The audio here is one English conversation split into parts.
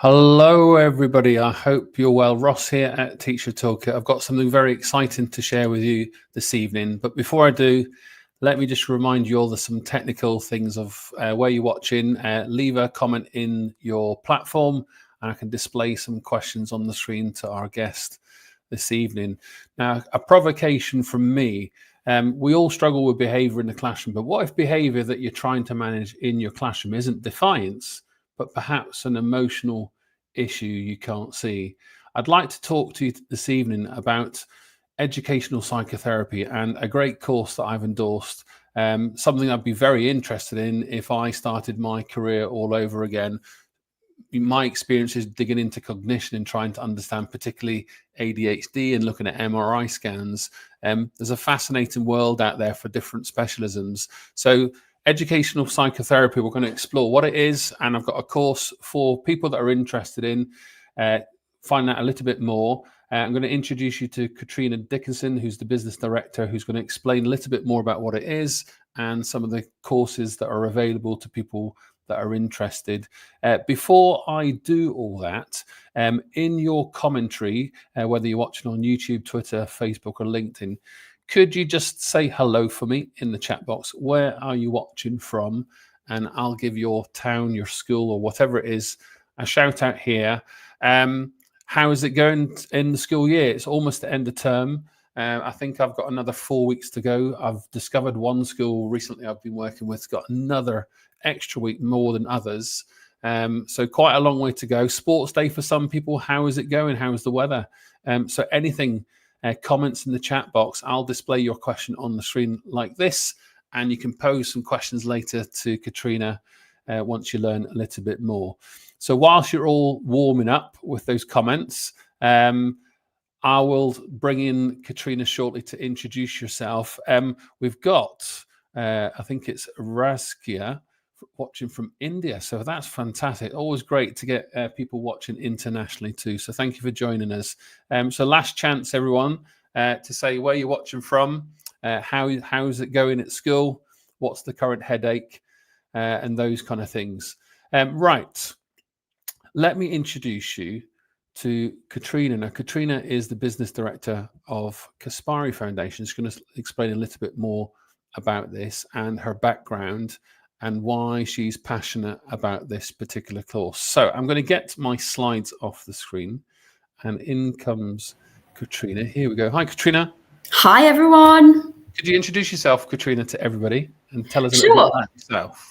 Hello, everybody. I hope you're well. Ross here at Teacher Toolkit. I've got something very exciting to share with you this evening. But before I do, let me just remind you all there's some technical things of where you're watching. Leave a comment in your platform and I can display some questions on the screen to our guest this evening. Now, a provocation from me. We all struggle with behavior in the classroom, but what if behavior that you're trying to manage in your classroom isn't defiance, but perhaps an emotional issue you can't see? I'd like to talk to you this evening about educational psychotherapy and a great course that I've endorsed, something I'd be very interested in if I started my career all over again. My experience is digging into cognition and trying to understand particularly ADHD and looking at MRI scans. There's a fascinating world out there for different specialisms. So educational psychotherapy, we're going to explore what it is, and I've got a course for people that are interested in finding out a little bit more. I'm going to introduce you to Katrina Dickinson, who's the business director, who's going to explain a little bit more about what it is and some of the courses that are available to people that are interested. Before I do all that, in your commentary, whether you're watching on YouTube, Twitter, Facebook, or LinkedIn, could you just say hello for me in the chat box? Where are you watching from? And I'll give your town, your school, or whatever it is, a shout out here. How is it going in the school year? It's almost the end of term. I think I've got another 4 weeks to go. I've discovered one school recently I've been working with got another extra week more than others. So quite a long way to go. Sports day for some people. How is it going? How is the weather? So anything, comments in the chat box. I'll display your question on the screen like this, and you can pose some questions later to Katrina once you learn a little bit more. So whilst you're all warming up with those comments, I will bring in Katrina shortly to introduce yourself. We've got, I think it's Raskia watching from India. So that's fantastic. Always great to get people watching internationally too. So thank you for joining us. So last chance, everyone, to say where you're watching from, how's it going at school, what's the current headache, and those kind of things. Right. Let me introduce you to Katrina. Now, Katrina is the business director of Kaspari Foundation. She's going to explain a little bit more about this and her background and why she's passionate about this particular course. So I'm going to get my slides off the screen, and in comes Katrina. Here we go. Hi, Katrina. Hi, everyone. Could you introduce yourself, Katrina, to everybody and tell us a little bit about yourself?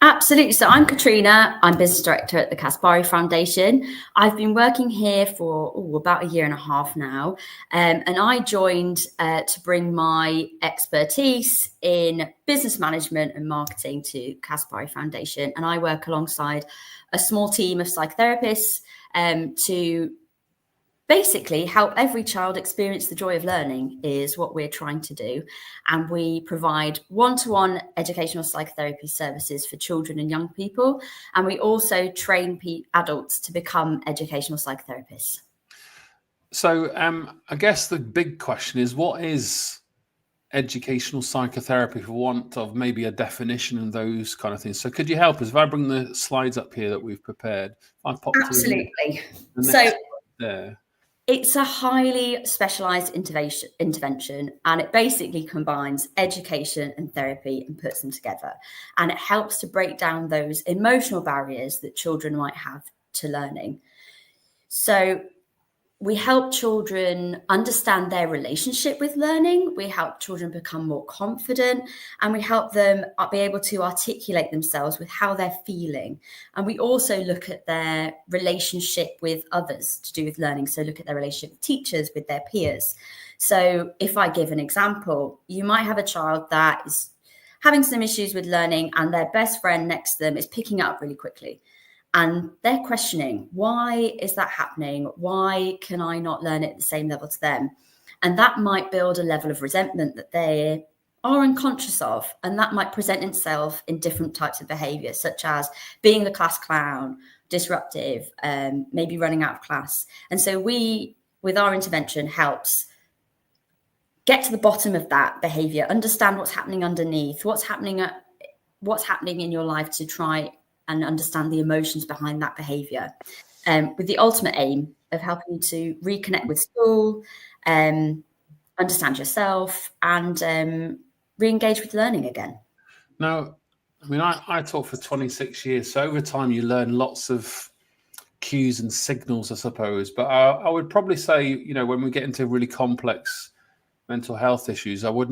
Absolutely. So I'm Katrina. I'm business director at the Kaspari Foundation. I've been working here for about a year and a half now. And I joined to bring my expertise in business management and marketing to Kaspari Foundation. And I work alongside a small team of psychotherapists to basically help every child experience the joy of learning is what we're trying to do. And we provide one-to-one educational psychotherapy services for children and young people. And we also train adults to become educational psychotherapists. So I guess the big question is, what is educational psychotherapy, for want of maybe a definition and those kind of things? So could you help us? If I bring the slides up here that we've prepared, I pop Absolutely. So there. It's a highly specialized intervention, and it basically combines education and therapy and puts them together. And it helps to break down those emotional barriers that children might have to learning. So we help children understand their relationship with learning. We help children become more confident, and we help them be able to articulate themselves with how they're feeling. And we also look at their relationship with others to do with learning. So look at their relationship with teachers, with their peers. So if I give an example, you might have a child that is having some issues with learning and their best friend next to them is picking up really quickly. And they're questioning, why is that happening? Why can I not learn at the same level to them? And that might build a level of resentment that they are unconscious of. And that might present itself in different types of behavior, such as being the class clown, disruptive, maybe running out of class. And so we, with our intervention, helps get to the bottom of that behavior, understand what's happening underneath, what's happening in your life to try and understand the emotions behind that behavior. with the ultimate aim of helping you to reconnect with school, understand yourself, and re-engage with learning again. Now, I mean, I taught for 26 years, so over time you learn lots of cues and signals, I suppose. But I would probably say, when we get into really complex mental health issues, I would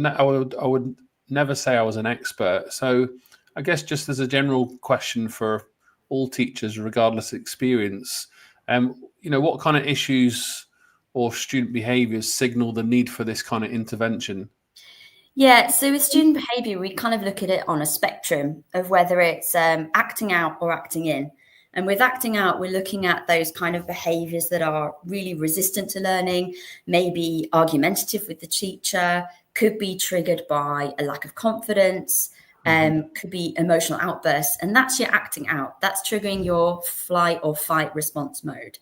never say I was an expert. So I guess just as a general question for all teachers, regardless of experience, what kind of issues or student behaviours signal the need for this kind of intervention? Yeah, so with student behaviour, we kind of look at it on a spectrum of whether it's acting out or acting in. And with acting out, we're looking at those kind of behaviours that are really resistant to learning, maybe argumentative with the teacher, could be triggered by a lack of confidence, could be emotional outbursts. And that's your acting out. That's triggering your flight or fight response mode.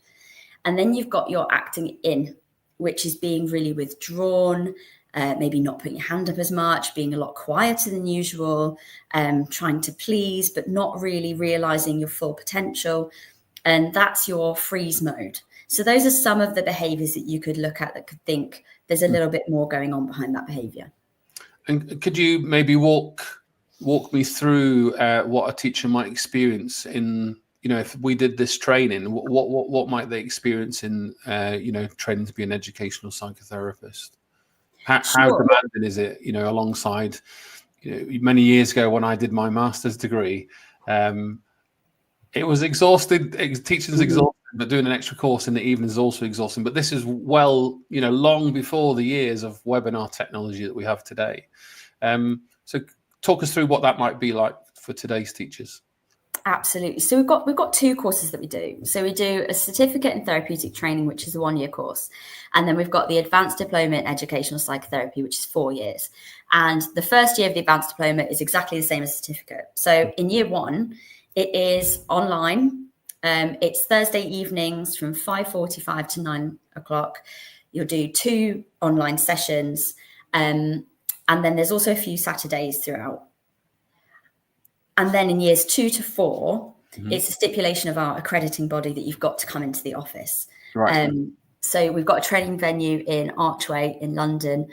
And then you've got your acting in, which is being really withdrawn, maybe not putting your hand up as much, being a lot quieter than usual, trying to please, but not really realizing your full potential. And that's your freeze mode. So those are some of the behaviors that you could look at that could think there's a little bit more going on behind that behavior. And could you maybe walk me through what a teacher might experience in, if we did this training, what might they experience in, training to be an educational psychotherapist? How demanding is it, alongside, many years ago when I did my master's degree, it was exhausting. Teaching's exhausting, but doing an extra course in the evening is also exhausting. But this is long before the years of webinar technology that we have today. So talk us through what that might be like for today's teachers. Absolutely. So we've got two courses that we do. So we do a certificate in therapeutic training, which is a 1-year course. And then we've got the advanced diploma in educational psychotherapy, which is 4 years. And the first year of the advanced diploma is exactly the same as certificate. So in year 1, it is online. It's Thursday evenings from 5:45 to 9 o'clock. You'll do 2 online sessions. And then there's also a few Saturdays throughout. And then in years 2 to 4, it's a stipulation of our accrediting body that you've got to come into the office. Right. So we've got a training venue in Archway in London.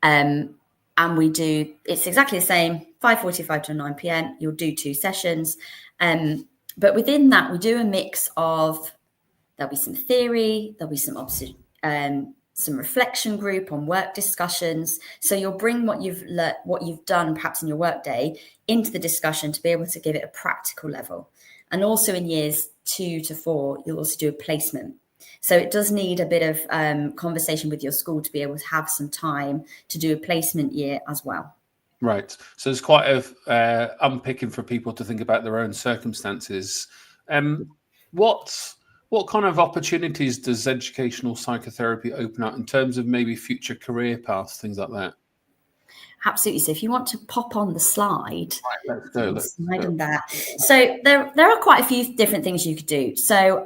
And it's exactly the same, 5:45 to 9 p.m. You'll do 2 sessions. But within that, we do a mix of, there'll be some theory, there'll be some reflection group on work discussions. So you'll bring what you've done perhaps in your work day into the discussion to be able to give it a practical level. And also in years 2 to 4, you'll also do a placement. So it does need a bit of conversation with your school to be able to have some time to do a placement year as well. Right. So there's quite a unpicking for people to think about their own circumstances. What kind of opportunities does educational psychotherapy open up in terms of maybe future career paths, things like that? Absolutely. So if you want to pop on the slide, let's go. On that. So there are quite a few different things you could do. So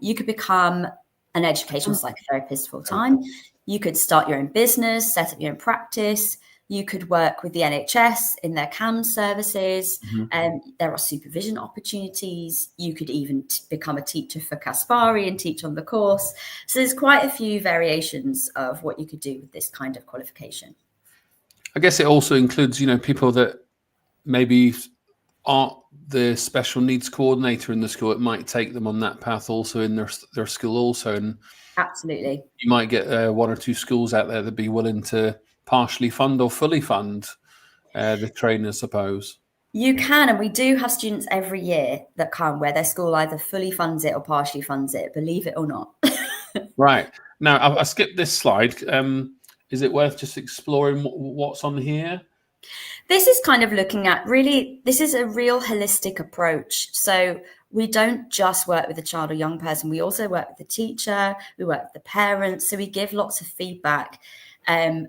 you could become an educational psychotherapist full time. You could start your own business, set up your own practice. You could work with the NHS in their CAMS services. There are supervision opportunities. You could even become a teacher for Caspari and teach on the course. So there's quite a few variations of what you could do with this kind of qualification. I guess it also includes, people that maybe aren't the special needs coordinator in the school. It might take them on that path also in their school also. And absolutely, you might get 1 or 2 schools out there that'd be willing to partially fund or fully fund the training, I suppose. You can, and we do have students every year that come where their school either fully funds it or partially funds it, believe it or not. Right. Now, I skipped this slide. Is it worth just exploring what's on here? This is kind of looking at this is a real holistic approach. So we don't just work with the child or young person. We also work with the teacher. We work with the parents. So we give lots of feedback. And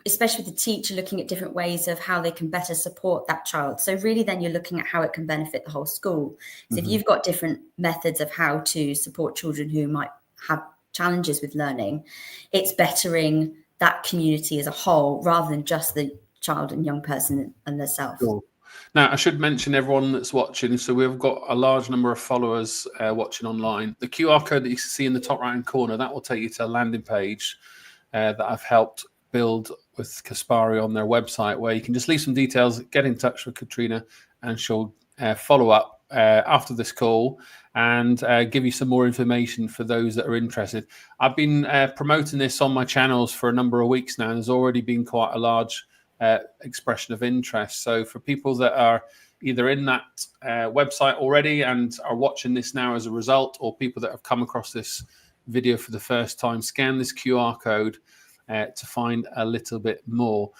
especially with the teacher, looking at different ways of how they can better support that child. So really then you're looking at how it can benefit the whole school. So if you've got different methods of how to support children who might have challenges with learning, it's bettering that community as a whole rather than just the child and young person and themselves. Cool. Now, I should mention everyone that's watching. So we've got a large number of followers watching online. The QR code that you see in the top right-hand corner, that will take you to a landing page that I've helped build with Caspari on their website, where you can just leave some details, get in touch with Katrina, and she'll follow up after this call and give you some more information for those that are interested. I've been promoting this on my channels for a number of weeks now, and there's already been quite a large expression of interest. So for people that are either in that website already and are watching this now as a result, or people that have come across this video for the first time, scan this QR code to find a little bit more.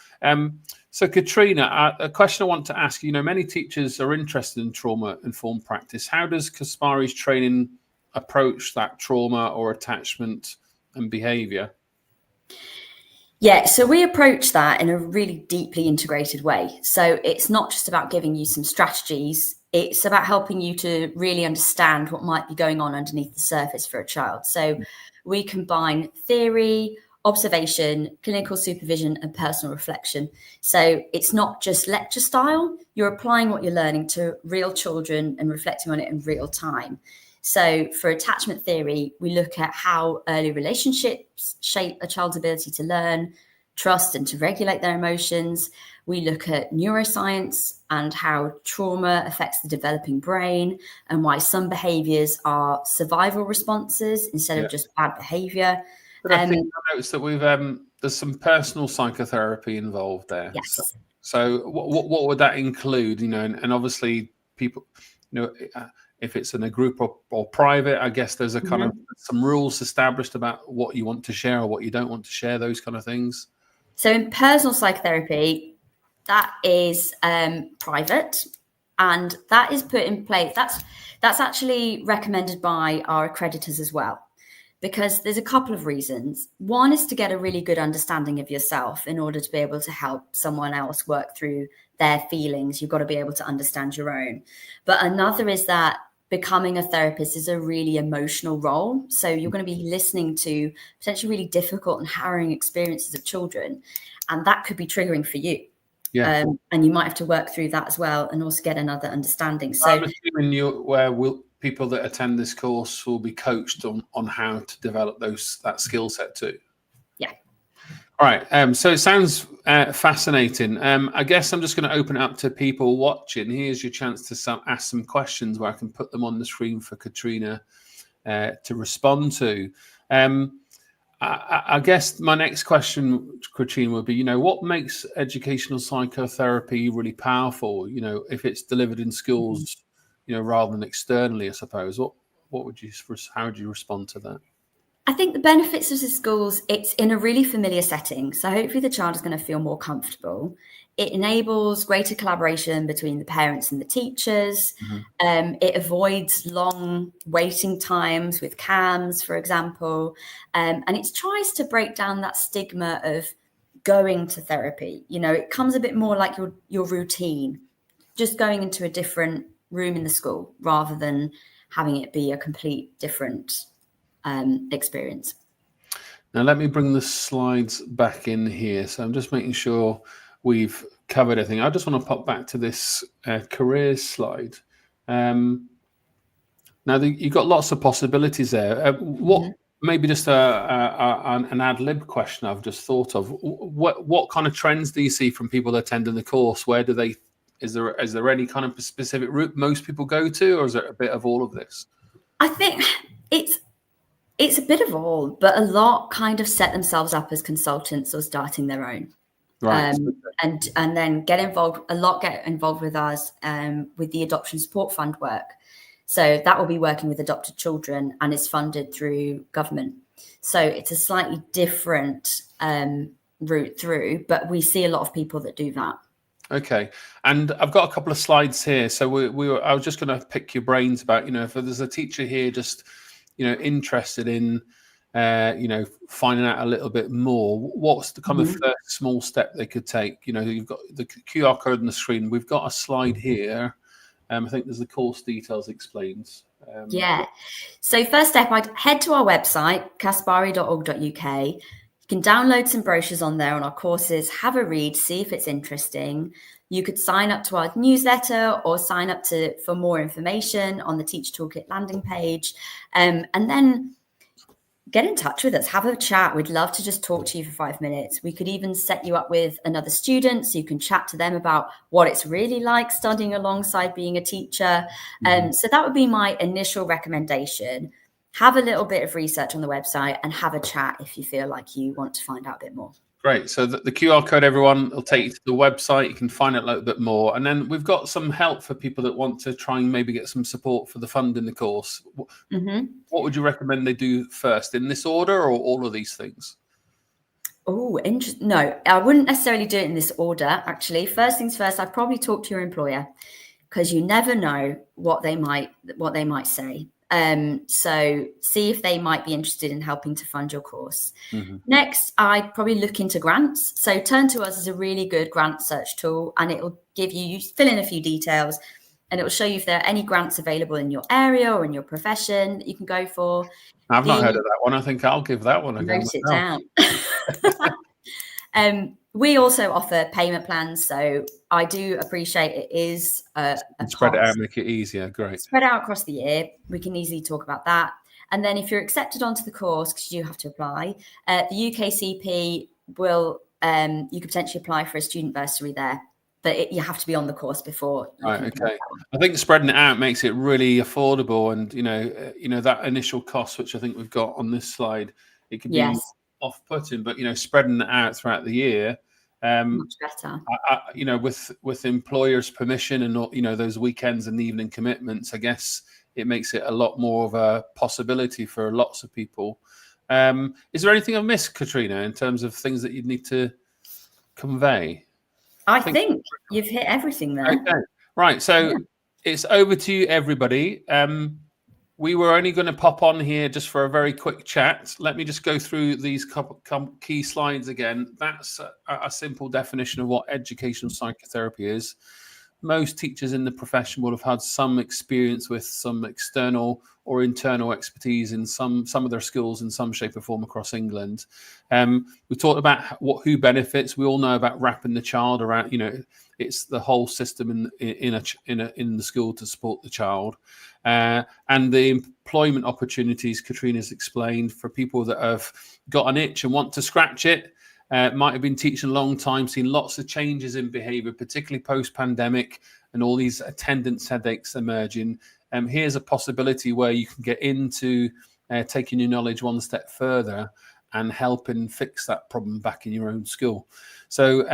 So Katrina, a question I want to ask, many teachers are interested in trauma-informed practice. How does Caspari's training approach that trauma or attachment and behaviour? Yeah, so we approach that in a really deeply integrated way. So it's not just about giving you some strategies, it's about helping you to really understand what might be going on underneath the surface for a child. So we combine theory, observation, clinical supervision, and personal reflection. So it's not just lecture style, you're applying what you're learning to real children and reflecting on it in real time. So for attachment theory, we look at how early relationships shape a child's ability to learn, trust, and to regulate their emotions. We look at neuroscience and how trauma affects the developing brain and why some behaviors are survival responses instead of just bad behavior. But I think I noticed that we've there's some personal psychotherapy involved there. Yes. So what would that include? And obviously people, if it's in a group or private, I guess there's a kind of some rules established about what you want to share or what you don't want to share, those kind of things. So in personal psychotherapy, that is private, and that is put in place. That's actually recommended by our accreditors as well, because there's a couple of reasons. One is to get a really good understanding of yourself in order to be able to help someone else work through their feelings. You've got to be able to understand your own. But another is that becoming a therapist is a really emotional role. So you're going to be listening to potentially really difficult and harrowing experiences of children, and that could be triggering for you. Yeah. And you might have to work through that as well and also get another understanding. So I'm assuming people that attend this course will be coached on how to develop that skill set too. Yeah. All right. So it sounds fascinating. I guess I'm just going to open it up to people watching. Here's your chance to ask some questions where I can put them on the screen for Katrina to respond to. I guess my next question, Katrina, would be, what makes educational psychotherapy really powerful? If it's delivered in schools, rather than externally, I suppose. How would you respond to that? I think the benefits of the schools, it's in a really familiar setting. So hopefully the child is going to feel more comfortable. It enables greater collaboration between the parents and the teachers. It avoids long waiting times with CAMs, for example. And it tries to break down that stigma of going to therapy. It comes a bit more like your routine, just going into a different room in the school rather than having it be a complete different experience. Now, let me bring the slides back in here. So I'm just making sure we've covered everything. I just want to pop back to this careers slide. Now, you've got lots of possibilities there. Maybe just an ad lib question I've just thought of. What kind of trends do you see from people attending the course? Where do they? Is there any kind of specific route most people go to, or is it a bit of all of this? I think it's a bit of all, but a lot kind of set themselves up as consultants or starting their own. Right. And then get involved with us with the Adoption Support Fund work. So that will be working with adopted children and is funded through government. So it's a slightly different route through, but we see a lot of people that do that. Okay, and I've got a couple of slides here. So I was just going to pick your brains about, if there's a teacher here just, interested in, finding out a little bit more. What's the kind of first small step they could take? You've got the QR code on the screen. We've got a slide here. I think there's the course details explained. So first step, I'd head to our website, caspari.org.uk. You can download some brochures on there on our courses, have a read, see if it's interesting. You could sign up to our newsletter or sign up for more information on the Teacher Toolkit landing page. And then get in touch with us, have a chat. We'd love to just talk to you for 5 minutes. We could even set you up with another student so you can chat to them about what it's really like studying alongside being a teacher. So that would be my initial recommendation. Have a little bit of research on the website and have a chat if you feel like you want to find out a bit more. Great. So the QR code, everyone, will take you to the website. You can find out a little bit more. And then we've got some help for people that want to try and maybe get some support for the fund in the course. What would you recommend they do first, in this order or all of these things? Oh, interesting. No, I wouldn't necessarily do it in this order, actually. First things first, I'd probably talk to your employer, because you never know what they might say. So see if they might be interested in helping to fund your course. Next, I'd probably look into grants. So Turn to Us is a really good grant search tool, and it will give you fill in a few details, and it will show you if there are any grants available in your area or in your profession that you can go for. I've not heard of that one. I think I'll give that one a go. Note it down. We also offer payment plans, so I do appreciate it is a spread it cost. out, make it easier. Great. Spread out across the year. We can easily talk about that. And then if you're accepted onto the course, because you have to apply, the UKCP will, you could potentially apply for a student bursary there, but you have to be on the course before. Right. Okay. I think spreading it out makes it really affordable, and you know that initial cost, which I think we've got on this slide, it could be off-putting, but spreading it out throughout the year, much better. With employers' permission and those weekends and evening commitments, I guess it makes it a lot more of a possibility for lots of people. Is there anything I've missed, Katrina, in terms of things that you'd need to convey? I think you've hit everything there. Okay. Right. So it's over to you, everybody. We were only going to pop on here just for a very quick chat. Let me just go through these key slides again. That's a simple definition of what educational psychotherapy is. Most teachers in the profession would have had some experience with some external or internal expertise in some of their skills in some shape or form across England. We talked about who benefits. We all know about wrapping the child around. It's the whole system in the school to support the child, and the employment opportunities Katrina's explained for people that have got an itch and want to scratch it. Might have been teaching a long time, seen lots of changes in behaviour, particularly post-pandemic, and all these attendance headaches emerging. Here's a possibility where you can get into taking your knowledge one step further and helping fix that problem back in your own school. So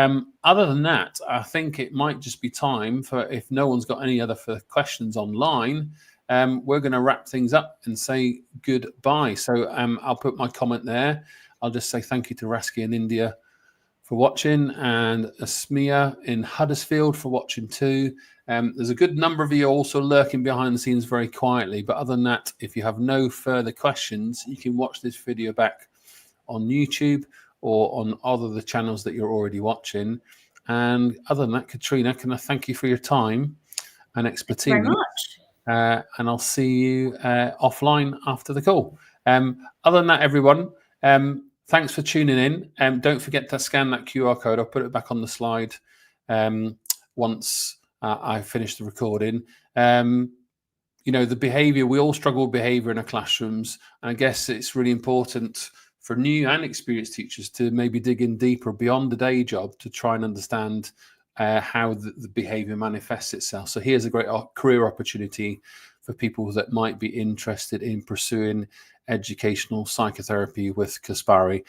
other than that, I think it might just be time for, if no one's got any other questions online, we're going to wrap things up and say goodbye. So I'll put my comment there. I'll just say thank you to Raski in India for watching, and Asmia in Huddersfield for watching too. There's a good number of you also lurking behind the scenes very quietly. But other than that, if you have no further questions, you can watch this video back on YouTube or on other of the channels that you're already watching. And other than that, Katrina, can I thank you for your time and expertise? Thank you very much. And I'll see you offline after the call. Other than that, everyone, thanks for tuning in. Don't forget to scan that QR code. I'll put it back on the slide once I finish the recording. The behaviour, we all struggle with behaviour in our classrooms. And I guess it's really important for new and experienced teachers to maybe dig in deeper beyond the day job to try and understand how the behaviour manifests itself. So here's a great career opportunity for people that might be interested in pursuing educational psychotherapy with Kaspari.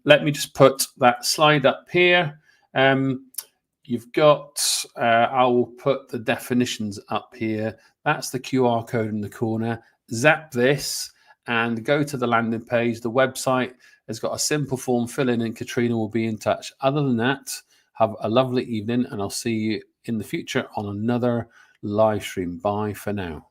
Let me just put that slide up here. You've got, I will put the definitions up here. That's the QR code in the corner. Zap this and go to the landing page. The website has got a simple form, fill in, and Katrina will be in touch. Other than that, have a lovely evening, and I'll see you in the future on another live stream. Bye for now.